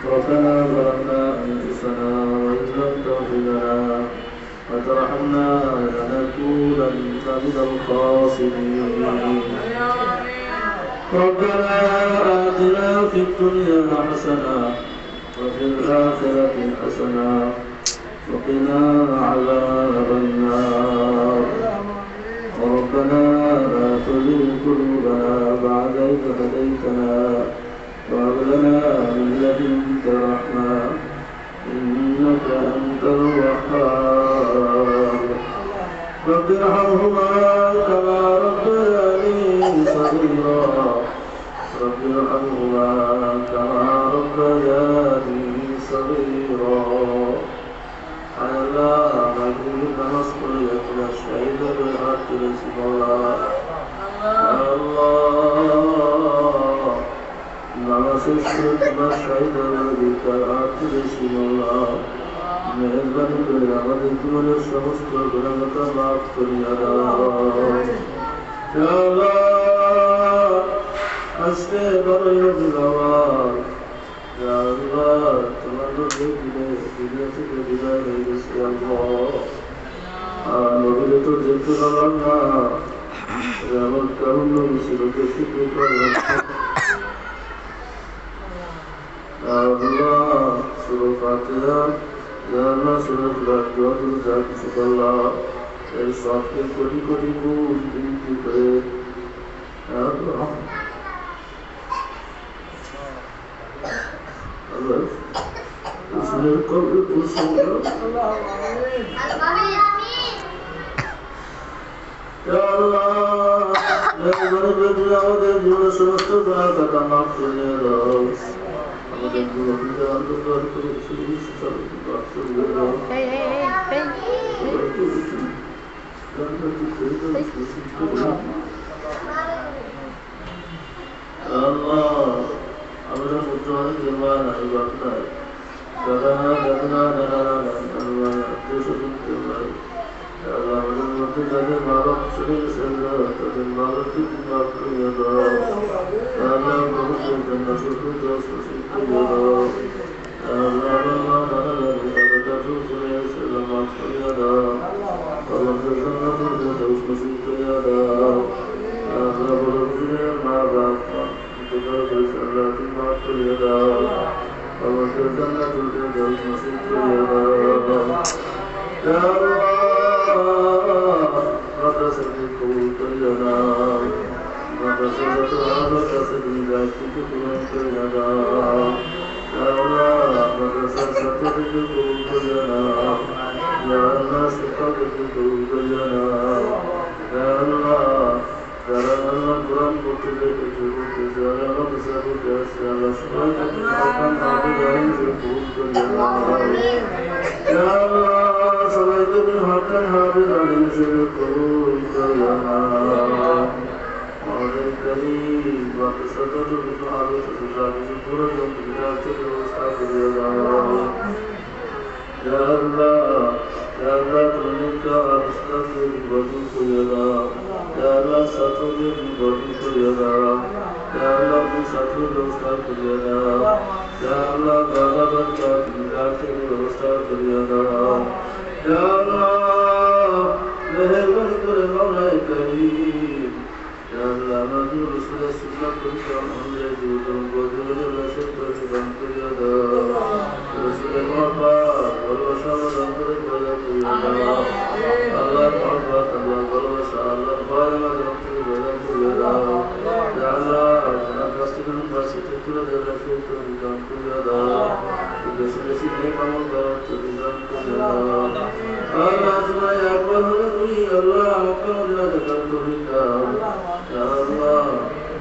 ربنا ظلمنا أنفسنا وإن لم تغفر لنا وترحمنا لنكونن من الخاسرين ربنا آتنا في الدنيا حسنة وفي الآخرة حسنة وقنا عذاب النار ربنا لا تزغ قلوبنا بعد إذ هديتنا وهب لنا من لدنك رحمة إنك أنت الوهاب رب ارحمهما كما ربياني صغيرا رب ارحمهما كما ربياني صغيرا على مجيد مسؤولية الشهيد بالحق بسم الله الله نعم الشرك بالشهيد بالحق بسم الله মেহরবানি করে আমাদের জীবনের সমস্ত গুনাহকে মাফ করিয়া দাও আজকে বড়ই অভিনবান তোমার নবী দুনিয়া থেকে বিদায় হয়ে গেছে নবীরে তো দেখতে পারলাম না এমন কেমন নবী ছিল দেখতে সুরো ফাতিহা জানা সুরত লাগুল জাকি সুবল্লাহ এই সবকে কোটি কোটি গুণ বিনতি করে আল্লাহ इसमें कब्र पुरुषों अल्लाह आमीन या अल्लाह मैं बड़े बेदियाओं दे जीवन समस्त गुनाह का माफ करने दो আমাদের গুণকে অন্তর্গত করে সেই সর্বত্র পাঠ করে দাও আল্লাহ আমরা মুদ্রাকে জমান আইবাত না দাদা দাদা দাদা আল্লাহ দেশকে ভাই আল্লাহ আমাদের মধ্যে যাদের মা-বাপ চলে গেছে তাদের মা-বাপকে মাফ করে দাও আল্লাহ আমাদের জন্য শুধু দোষ করে দাও আল্লাহ দাদা দাদা চলে গেছে মাফ করে দাও আমাদের জন্য শুধু দোষ করে দাও আল্লাহ বড়দের মা-বাপ আল্লাহ তুমি মাফ করে দাও আমাদের জন্য শুধু দোষ করে দাও يا الله مدرسة قبول كرنا مدرسة مدرسة ذاتك قبول كرنا يا الله مدرسة قبول كرنا يا الله صفاتك قبول كرنا يا الله الله قرآن قلت لك جزاء الله بسبب جزاء الله شكرا حقا عبدالله قبول كرنا يا الله সবাইকে হাতের হাতে জানিয়ে শুরু করুন আমাদের গরিব বাচ্চাদের কিছু আলো কিছু পুরো জমির ব্যবস্থা করিয়ে দাও ইয়া আল্লাহ তুমি কা আস্তাকে বদল করিয়ে দাও ইয়া আল্লাহ সাথে বদল করিয়ে দাও ইয়া আল্লাহ তুমি সাথে ব্যবস্থা করিয়ে দাও ইয়া আল্লাহ গালাবাদ কা মিলাতে ব্যবস্থা করিয়ে দাও يا الله مهرباني করে মাওলাই করিম يا الله নবী রাসূল সুন্নাত পরিচয় অনুযায়ী জীবন বদলে রাসূল প্রতিদান করিয়া দাও রাসূলের মহব্বত ভালোবাসা আমাদের অন্তরে পয়দা করিয়া দাও আল্লাহর মহব্বত আল্লাহর ভালোবাসা আল্লাহর ভয় আমাদের অন্তরে পয়দা করিয়া দাও يا الله আপনার কাছ থেকে বাসিতে তুলে দেওয়া রাসূল প্রতিদান করিয়া দাও বেশি বেশি নেক আমল করার প্রতিদান করিয়া দাও Allah तुम्हारे अकबर हुई अल्लाह मक्का मदीना जगत तौफीक दाओ या अल्लाह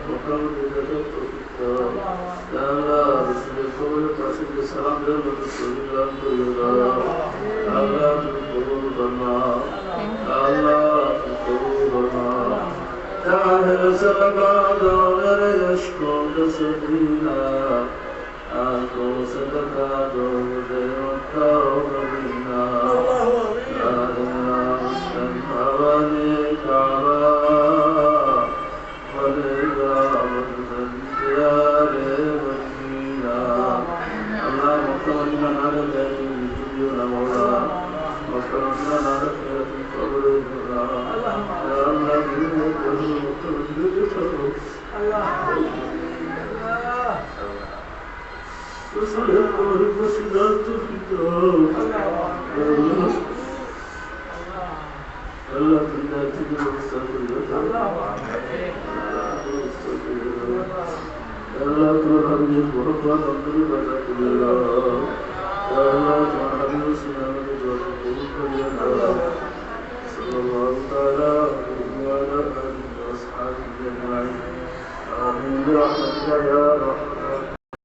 मक्का मदीना जगत तौफीक दाओ या अल्लाह रसूल कबूल तासीब के सलाम दे मत तौफीक दान करो अल्लाह तुम कबूल फरमा अल्लाह तुम कबूल फरमा जाहिर सलगा दो मेरे इश्क़ो के सदीना आंखों से दिखा दो मुझे मक्का और मदीना وتوفنا على خير القبر يا الله دينك وتوفنا وصلت وسلات في الدار الله تنا تجد مستقبل الله ترحم المرضى من بدك الله الله